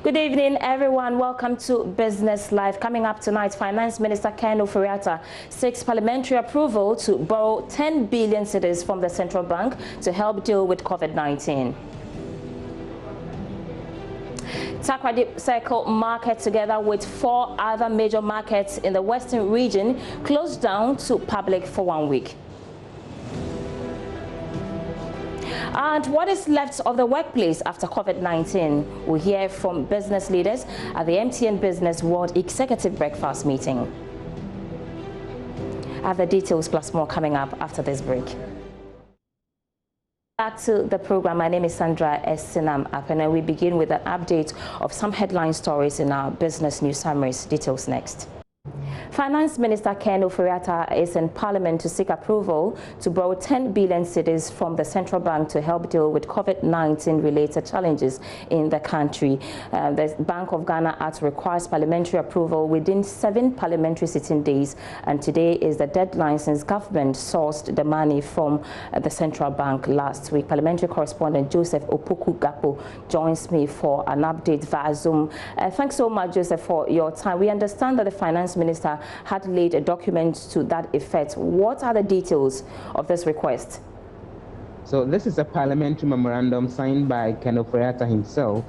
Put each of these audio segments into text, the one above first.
Good evening, everyone. Welcome to Business Live. Coming up tonight, Finance Minister Ken Ofori-Atta seeks parliamentary approval to borrow 10 billion cedis from the central bank to help deal with COVID-19. Takoradi Circle Market, together with 4 other major markets in the western region, closed down to public for 1 week. And what is left of the workplace after COVID-19? We'll hear from business leaders at the MTN Business World Executive Breakfast meeting. I have the details plus more coming up after this break. Back to the program. My name is Sandra Sinam Apen, and we begin with an update of some headline stories in our business news summaries. Details next. Finance Minister Ken Ofori-Atta is in Parliament to seek approval to borrow 10 billion cedis from the central bank to help deal with COVID-19 related challenges in the country. The Bank of Ghana Act requires parliamentary approval within 7 parliamentary sitting days, and today is the deadline since government sourced the money from the central bank last week. Parliamentary correspondent Joseph Opoku-Gapo joins me for an update via Zoom. Thanks so much, Joseph, for your time. We understand that the Finance Minister had laid a document to that effect. What are the details of this request? So this is a parliamentary memorandum signed by Ken Ofori-Atta himself,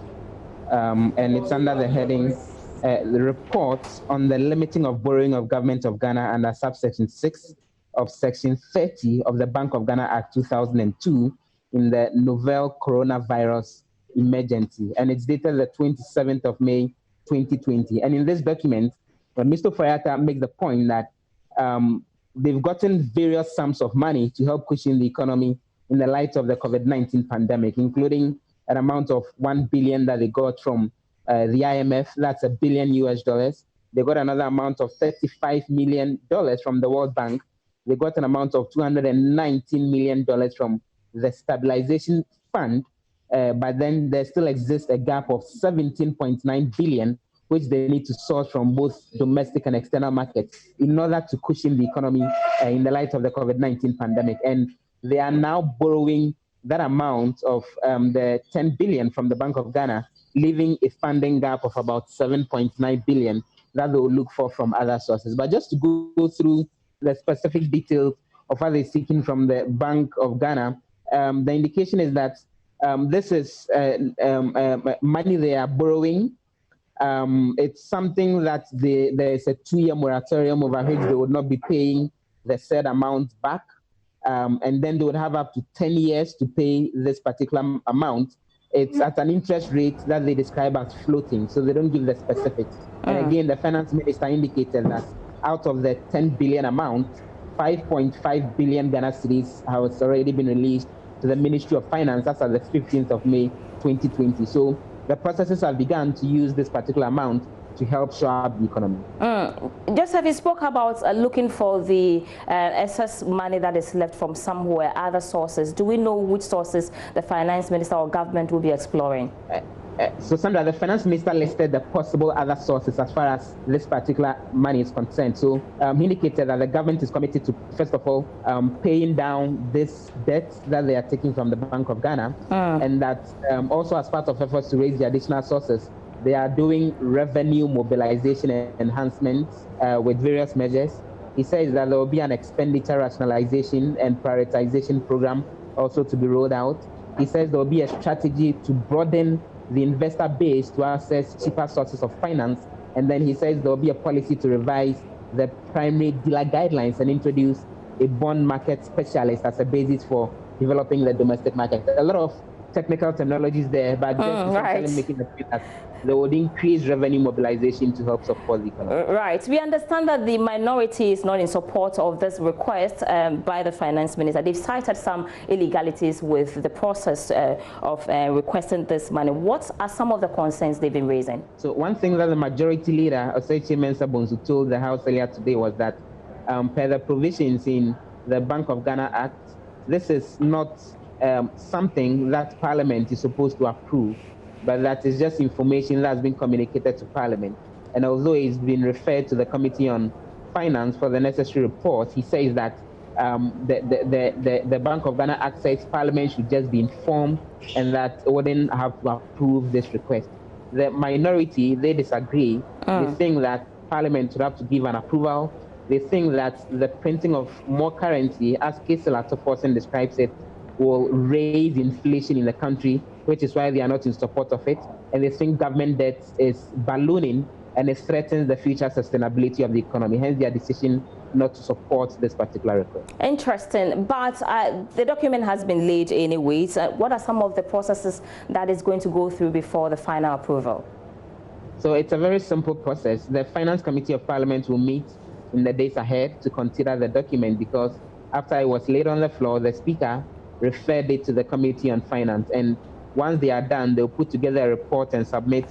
and it's under the heading the report on the limiting of borrowing of Government of Ghana under subsection 6 of section 30 of the Bank of Ghana Act 2002 in the novel coronavirus emergency, and it's dated the 27th of May 2020. And in this document, Mr. Ofori-Atta makes the point that they've gotten various sums of money to help cushion the economy in the light of the COVID-19 pandemic, including an amount of 1 billion that they got from the IMF. That's $1 billion. They got another amount of $35 million from the World Bank. They got an amount of $219 million from the Stabilization Fund. But then there still exists a gap of 17.9 billion, which they need to source from both domestic and external markets in order to cushion the economy in the light of the COVID-19 pandemic. And they are now borrowing that amount of the 10 billion from the Bank of Ghana, leaving a funding gap of about 7.9 billion that they will look for from other sources. But just to go through the specific details of what they're seeking from the Bank of Ghana, the indication is that this is money they are borrowing. It's something that there is a 2-year moratorium over which they would not be paying the said amount back, and then they would have up to 10 years to pay this particular amount. It's at an interest rate that they describe as floating, so they don't give the specifics. And again, the finance minister indicated that out of the 10 billion amount, 5.5 billion Ghana cedis has already been released to the Ministry of Finance. That's at the 15th of May 2020. So the processes have begun to use this particular amount to help shore up the economy. Joseph, you spoke about looking for the excess money that is left from somewhere, other sources. Do we know which sources the finance minister or government will be exploring? So, Sandra, the finance minister listed the possible other sources as far as this particular money is concerned. So, he indicated that the government is committed to, first of all, paying down this debt that they are taking from the Bank of Ghana, and that also as part of efforts to raise the additional sources, they are doing revenue mobilization and enhancements with various measures. He says that there will be an expenditure rationalization and prioritization program also to be rolled out. He says there will be a strategy to broaden the investor base to access cheaper sources of finance, and then he says there will be a policy to revise the primary dealer guidelines and introduce a bond market specialist as a basis for developing the domestic market. A lot of technical terminologies there, but just essentially making the point that they would increase revenue mobilization to help support the economy. Right. We understand that the minority is not in support of this request by the finance minister. They've cited some illegalities with the process of requesting this money. What are some of the concerns they've been raising? So one thing that the majority leader, Osechi Mensah Bonsu, told the House earlier today was that per the provisions in the Bank of Ghana Act, this is not something that Parliament is supposed to approve, but that is just information that's been communicated to Parliament. And although it's been referred to the Committee on Finance for the necessary report, he says that the Bank of Ghana Act says Parliament should just be informed and that it wouldn't have to approve this request. the minority, they disagree. They think that Parliament should have to give an approval. They think that the printing of more currency, as Kesela Toforsen describes it, will raise inflation in the country, which is why they are not in support of it. And they think government debt is ballooning and it threatens the future sustainability of the economy. Hence their decision not to support this particular request. Interesting, but the document has been laid anyways. What are some of the processes that is going to go through before the final approval? So it's a very simple process. The Finance Committee of Parliament will meet in the days ahead to consider the document, because after it was laid on the floor, the Speaker referred it to the Committee on Finance. And once they are done, they'll put together a report and submit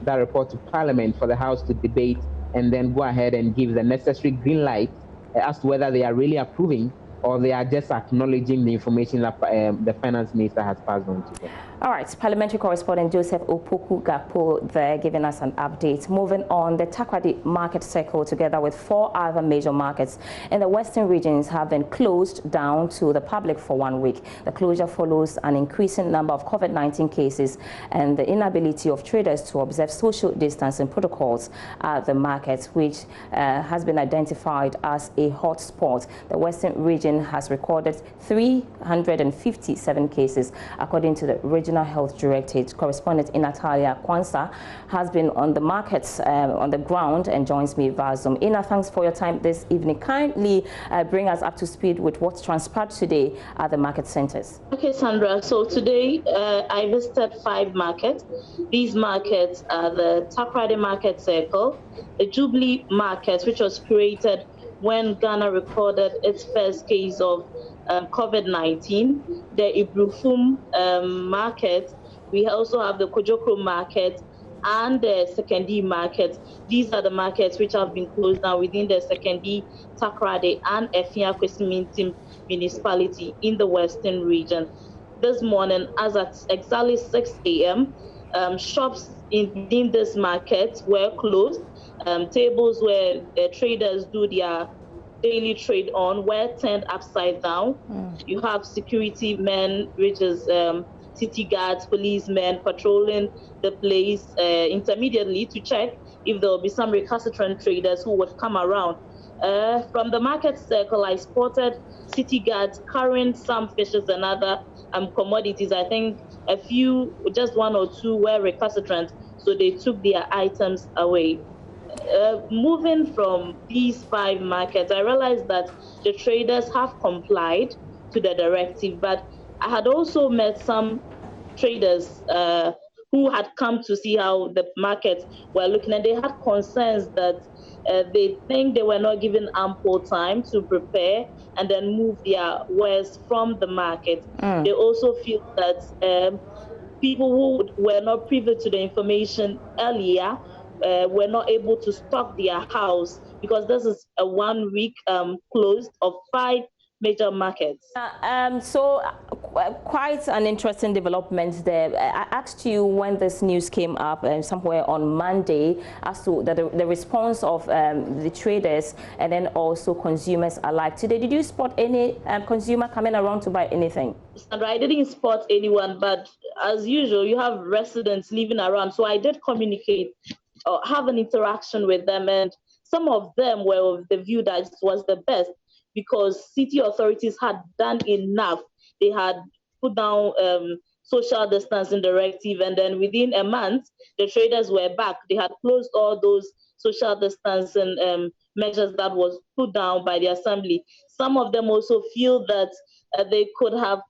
that report to Parliament for the House to debate, and then go ahead and give the necessary green light as to whether they are really approving or they are just acknowledging the information that the Finance Minister has passed on to them. All right, parliamentary correspondent Joseph Opoku-Gakpo there giving us an update. Moving on, the Takoradi market circle, together with 4 other major markets in the western regions, have been closed down to the public for 1 week. The closure follows an increasing number of COVID-19 cases and the inability of traders to observe social distancing protocols at the markets, which has been identified as a hot spot. The western region has recorded 357 cases, according to the Regional Health Directorate. Correspondent Natalia Kwanza has been on the markets on the ground and joins me via Zoom. Ina, thanks for your time this evening. Kindly bring us up to speed with what transpired today at the market centers. Okay, Sandra. So today I visited 5 markets. These markets are the Takoradi Market Circle, the Jubilee Market, which was created when Ghana recorded its first case of COVID-19, the Ibrufum market. We also have the Kojokro market and the Sekendi market. These are the markets which have been closed down within the Sekendi, Takoradi, and Efia Kwesimintim municipality in the western region. This morning, as at exactly 6 a.m., shops within this market were closed. Tables where traders do their daily trade on were turned upside down. You have security men, which is city guards, policemen patrolling the place intermediately to check if there will be some recalcitrant traders who would come around. From the market circle, I spotted city guards carrying some fishes and other commodities. I think a few, just 1 or 2 were recalcitrant, so they took their items away. Moving from these 5 markets, I realized that the traders have complied to the directive, but I had also met some traders who had come to see how the markets were looking, and they had concerns that they think they were not given ample time to prepare and then move their wares from the market. They also feel that people who were not privy to the information earlier were not able to stock their house, because this is a 1 week closed of 5 major markets. Quite an interesting development there. I asked you when this news came up somewhere on Monday as to the response of the traders and then also consumers alike. Today, did you spot any consumer coming around to buy anything? Sandra, I didn't spot anyone, but as usual, you have residents living around. So I did communicate or have an interaction with them, and some of them were of the view that it was the best because city authorities had done enough. They had put down social distancing directive, and then within a month, the traders were back. They had closed all those social distancing measures that was put down by the assembly. Some of them also feel that they could have,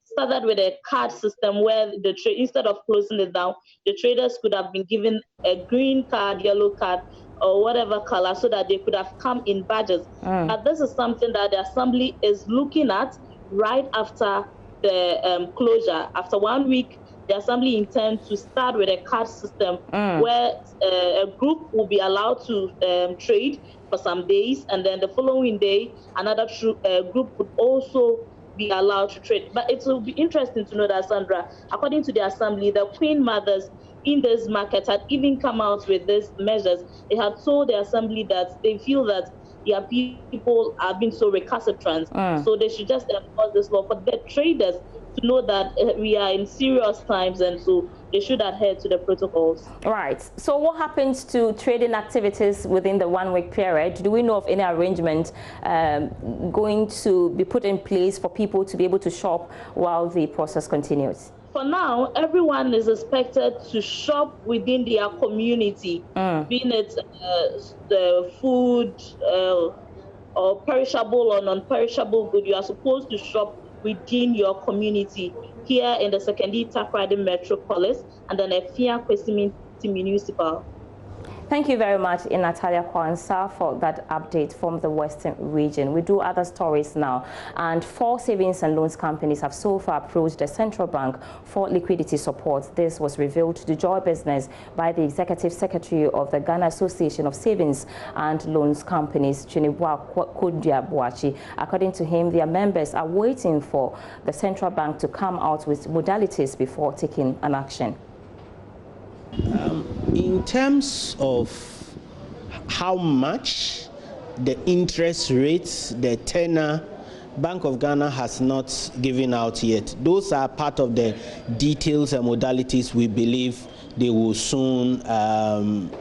started with a card system where instead of closing it down, the traders could have been given a green card, yellow card, or whatever color, so that they could have come in badges. But this is something that the assembly is looking at right after the closure. After 1 week, the assembly intends to start with a card system where a group will be allowed to trade for some days, and then the following day, another group would also be allowed to trade. But it will be interesting to know that, Sandra, according to the assembly, the queen mothers in this market had even come out with these measures. They had told the assembly that they feel that their people are being so recalcitrant. So they should just enforce this law for the traders to know that we are in serious times, and so they should adhere to the protocols. Right. So what happens to trading activities within the 1 week period? Do we know of any arrangement going to be put in place for people to be able to shop while the process continues? For now, everyone is expected to shop within their community, being it the food or perishable or non-perishable good. You are supposed to shop within your community here in the Sekondi Takoradi Metropolis and then Efia Kwesiminti Municipal. Thank you very much, Natalia Kwanzaa, for that update from the Western region. We do other stories now, and 4 savings and loans companies have so far approached the central bank for liquidity support. This was revealed to Joy Business by the Executive Secretary of the Ghana Association of Savings and Loans Companies, Aboagye-Wiafe. According to him, their members are waiting for the central bank to come out with modalities before taking an action. In terms of how much, the interest rates, the tenor, Bank of Ghana has not given out yet. Those are part of the details and modalities we believe they will soon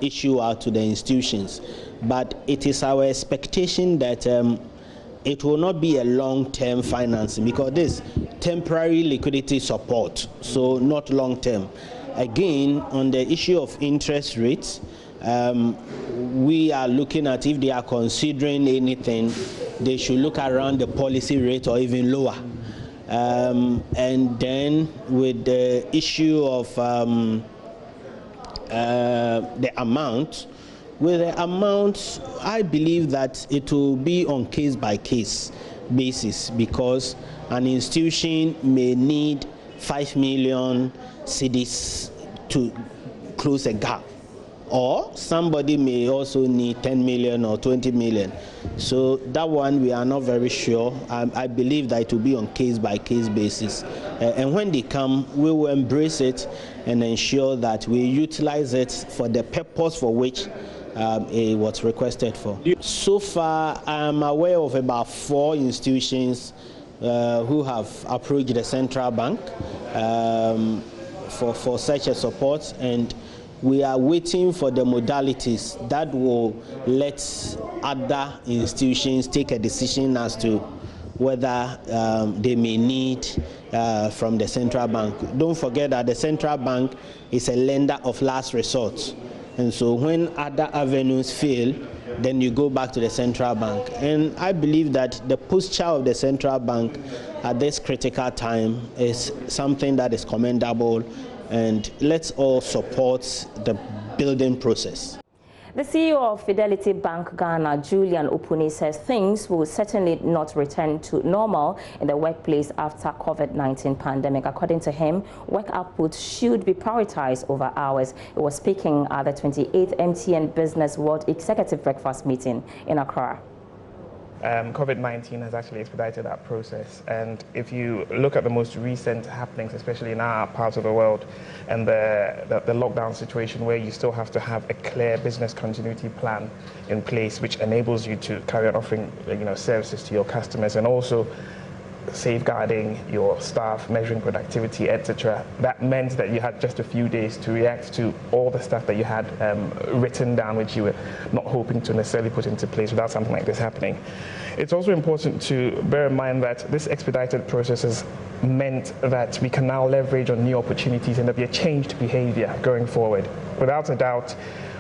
issue out to the institutions. But it is our expectation that it will not be a long-term financing, because this temporary liquidity support, so not long-term. Again, on the issue of interest rates, we are looking at, if they are considering anything, they should look around the policy rate or even lower. And then with the issue of the amount, I believe that it will be on case-by-case basis, because an institution may need 5 million cedis to close a gap, or somebody may also need 10 million or 20 million. So that one we are not very sure. I believe that it will be on case-by-case basis. And when they come, we will embrace it and ensure that we utilize it for the purpose for which it was requested for. So far, I'm aware of about 4 institutions who have approached the central bank for such a support, and we are waiting for the modalities that will let other institutions take a decision as to whether they may need from the central bank. Don't forget that the central bank is a lender of last resort, and so when other avenues fail, then you go back to the central bank. And I believe that the posture of the central bank at this critical time is something that is commendable, and let's all support the building process. The CEO of Fidelity Bank Ghana, Julian Opuni, says things will certainly not return to normal in the workplace after COVID-19 pandemic. According to him, work output should be prioritized over hours. He was speaking at the 28th MTN Business World Executive Breakfast Meeting in Accra. COVID-19 has actually expedited that process, and if you look at the most recent happenings, especially in our part of the world, and the lockdown situation, where you still have to have a clear business continuity plan in place, which enables you to carry on offering services to your customers, and also safeguarding your staff, measuring productivity, etc. That meant that you had just a few days to react to all the stuff that you had written down, which you were not hoping to necessarily put into place without something like this happening. It's also important to bear in mind that this expedited process has meant that we can now leverage on new opportunities, and there'll be a changed behavior going forward. Without a doubt,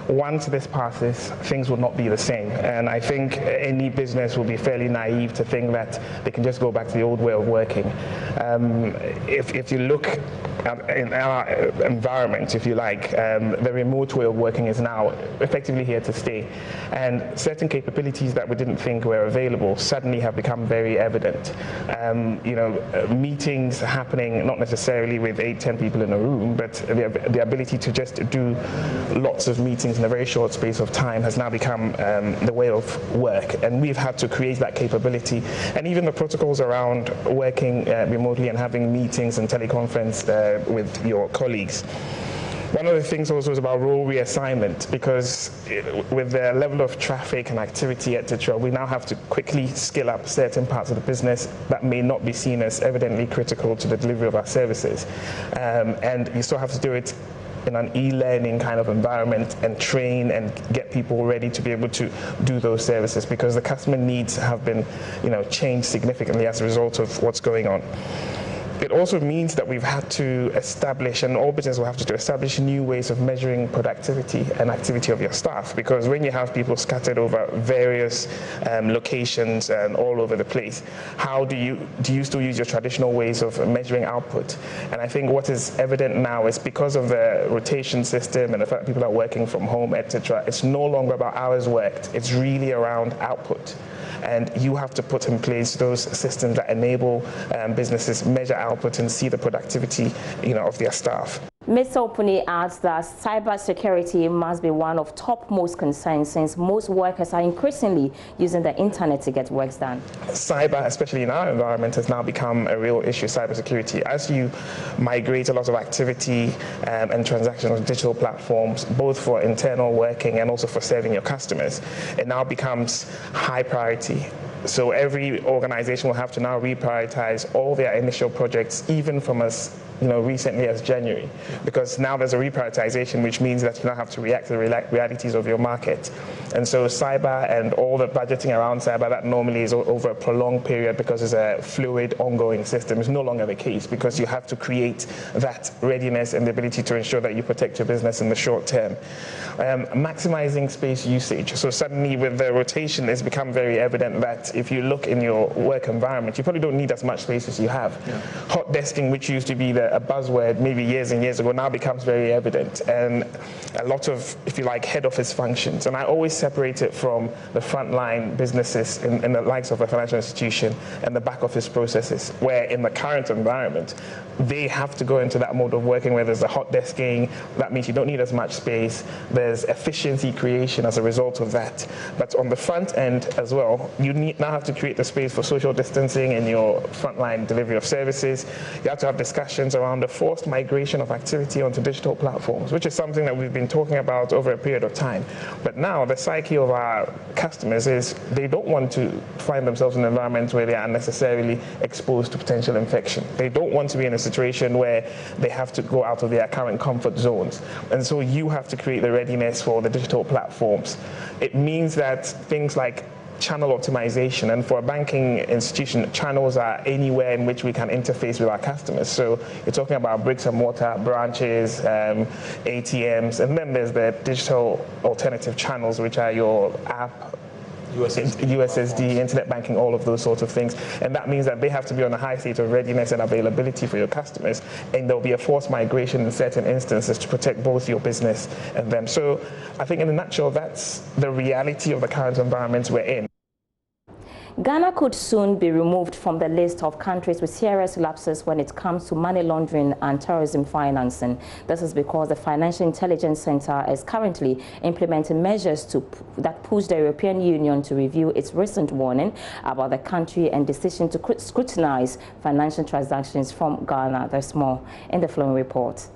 once this passes, things will not be the same. And I think any business will be fairly naive to think that they can just go back to the old way of working. If you look in our environment, if you like, the remote way of working is now effectively here to stay. And certain capabilities that we didn't think were available suddenly have become very evident. Meetings happening, not necessarily with 8-10 people in a room, but the ability to just do lots of meetings in a very short space of time has now become the way of work, and we've had to create that capability. And even the protocols around working remotely and having meetings and teleconference with your colleagues One of the things also is about role reassignment, because with the level of traffic and activity, etc., we now have to quickly scale up certain parts of the business that may not be seen as evidently critical to the delivery of our services. And you still have to do it in an e-learning kind of environment and train and get people ready to be able to do those services, because the customer needs have been, changed significantly as a result of what's going on. It also means that we've had to establish, and all businesses will have to establish new ways of measuring productivity and activity of your staff, because when you have people scattered over various locations and all over the place, how do you still use your traditional ways of measuring output? And I think what is evident now is because of the rotation system and the fact that people are working from home, etc., it's no longer about hours worked. It's really around output. And you have to put in place those systems that enable businesses measure output and see the productivity, of their staff. Mr. Opuni adds that cybersecurity must be one of topmost concerns, since most workers are increasingly using the internet to get work done. Cyber, especially in our environment, has now become a real issue, cybersecurity. As you migrate a lot of activity and transactions on digital platforms, both for internal working and also for serving your customers, it now becomes high priority. So every organization will have to now reprioritize all their initial projects, even from as recently as January, because now there's a reprioritization, which means that you now have to react to the realities of your market. And so cyber and all the budgeting around cyber that normally is over a prolonged period because it's a fluid, ongoing system is no longer the case, because you have to create that readiness and the ability to ensure that you protect your business in the short term. Maximizing space usage. So suddenly with the rotation, it's become very evident that if you look in your work environment, you probably don't need as much space as you have. Yeah. Hot desking, which used to be a buzzword maybe years and years ago, now becomes very evident. And a lot of, if you like, head office functions. And I always separate it from the frontline businesses in the likes of a financial institution and the back office processes, where in the current environment, they have to go into that mode of working where there's a hot desking. That means you don't need as much space. There's efficiency creation as a result of that. But on the front end as well, you now have to create the space for social distancing in your frontline delivery of services. You have to have discussions around the forced migration of activity onto digital platforms, which is something that we've been talking about over a period of time. But now the psyche of our customers is they don't want to find themselves in an environment where they are unnecessarily exposed to potential infection. They don't want to be in a situation where they have to go out of their current comfort zones. And so you have to create the readiness for the digital platforms. It means that things like channel optimization, and for a banking institution, channels are anywhere in which we can interface with our customers. So you're talking about bricks and mortar branches, ATMs, and then there's the digital alternative channels, which are your app, USSD, internet banking, all of those sorts of things. And that means that they have to be on a high state of readiness and availability for your customers. And there'll be a forced migration in certain instances to protect both your business and them. So I think in a nutshell, that's the reality of the current environment we're in. Ghana could soon be removed from the list of countries with serious lapses when it comes to money laundering and terrorism financing. This is because the Financial Intelligence Center is currently implementing measures that push the European Union to review its recent warning about the country and decision to scrutinize financial transactions from Ghana. There's more in the following report.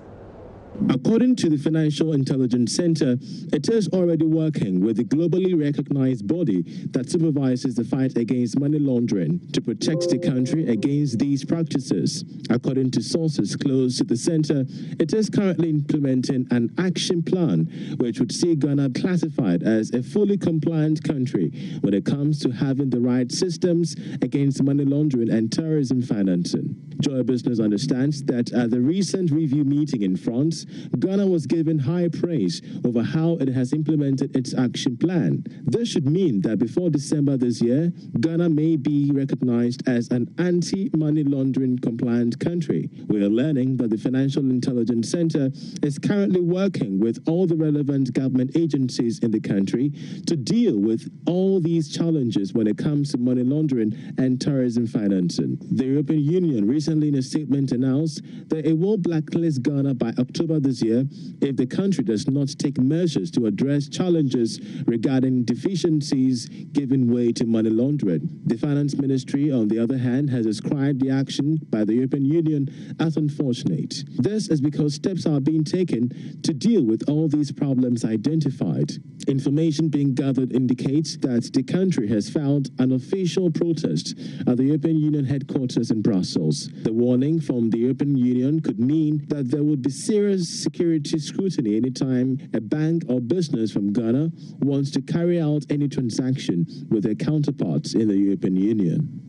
According to the Financial Intelligence Center, it is already working with the globally recognized body that supervises the fight against money laundering to protect the country against these practices. According to sources close to the center, it is currently implementing an action plan which would see Ghana classified as a fully compliant country when it comes to having the right systems against money laundering and terrorism financing. Joy Business understands that at the recent review meeting in France, Ghana was given high praise over how it has implemented its action plan. This should mean that before December this year, Ghana may be recognized as an anti-money laundering compliant country. We are learning that the Financial Intelligence Center is currently working with all the relevant government agencies in the country to deal with all these challenges when it comes to money laundering and terrorism financing. The European Union recently in a statement announced that it will blacklist Ghana by October October this year if the country does not take measures to address challenges regarding deficiencies giving way to money laundering. The Finance Ministry, on the other hand, has described the action by the European Union as unfortunate. This is because steps are being taken to deal with all these problems identified. Information being gathered indicates that the country has filed an official protest at the European Union headquarters in Brussels. The warning from the European Union could mean that there would be serious security scrutiny anytime a bank or business from Ghana wants to carry out any transaction with their counterparts in the European Union.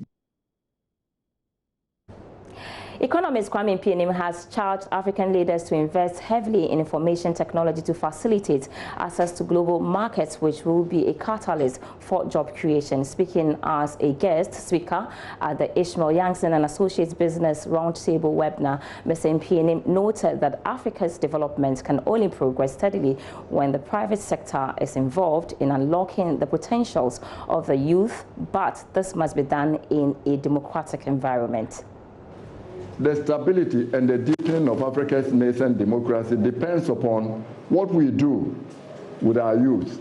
Economist Kwame Mpianim has charged African leaders to invest heavily in information technology to facilitate access to global markets, which will be a catalyst for job creation. Speaking as a guest speaker at the Ishmael Youngson and Associates Business Roundtable webinar, Mr. Mpianim noted that Africa's development can only progress steadily when the private sector is involved in unlocking the potentials of the youth, but this must be done in a democratic environment. The stability and the deepening of Africa's nascent democracy depends upon what we do with our youth.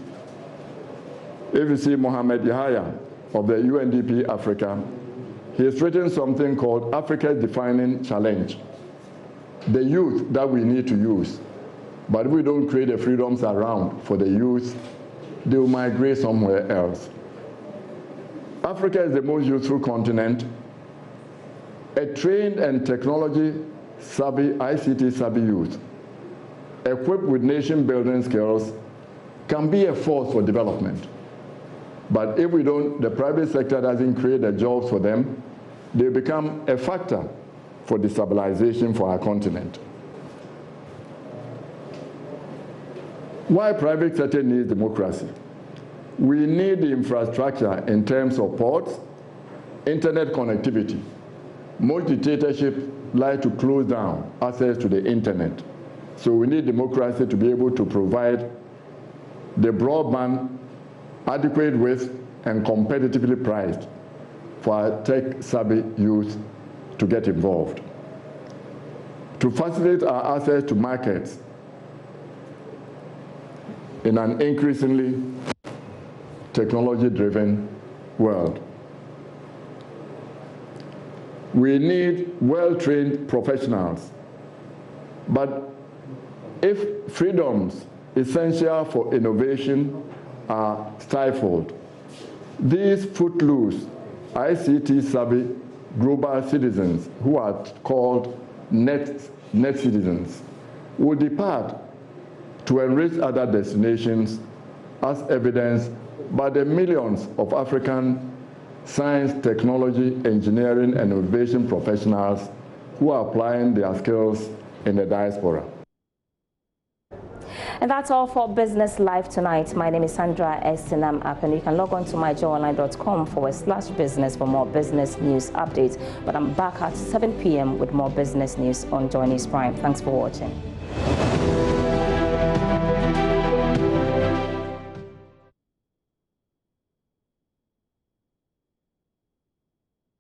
If you see Mohamed Yahya of the UNDP Africa, he has written something called Africa's Defining Challenge. The youth that we need to use. But if we don't create the freedoms around for the youth, they will migrate somewhere else. Africa is the most youthful continent. A trained and technology-savvy, ICT-savvy youth, equipped with nation-building skills, can be a force for development. But if the private sector doesn't create the jobs for them, they become a factor for destabilization for our continent. Why private sector needs democracy? We need the infrastructure in terms of ports, internet connectivity. Most dictatorships like to close down access to the internet. So we need democracy to be able to provide the broadband adequate width and competitively priced for our tech-savvy youth to get involved. To facilitate our access to markets in an increasingly technology-driven world. We need well-trained professionals. But if freedoms essential for innovation are stifled, these footloose, ICT-savvy global citizens who are called net citizens will depart to enrich other destinations, as evidenced by the millions of African science, technology, engineering, and innovation professionals who are applying their skills in the diaspora. And that's all for Business Live tonight. My name is Sandra Estinam and you can log on to myjoyonline.com/business for more business news updates. But I'm back at 7 p.m. with more business news on JoyNews Prime. Thanks for watching.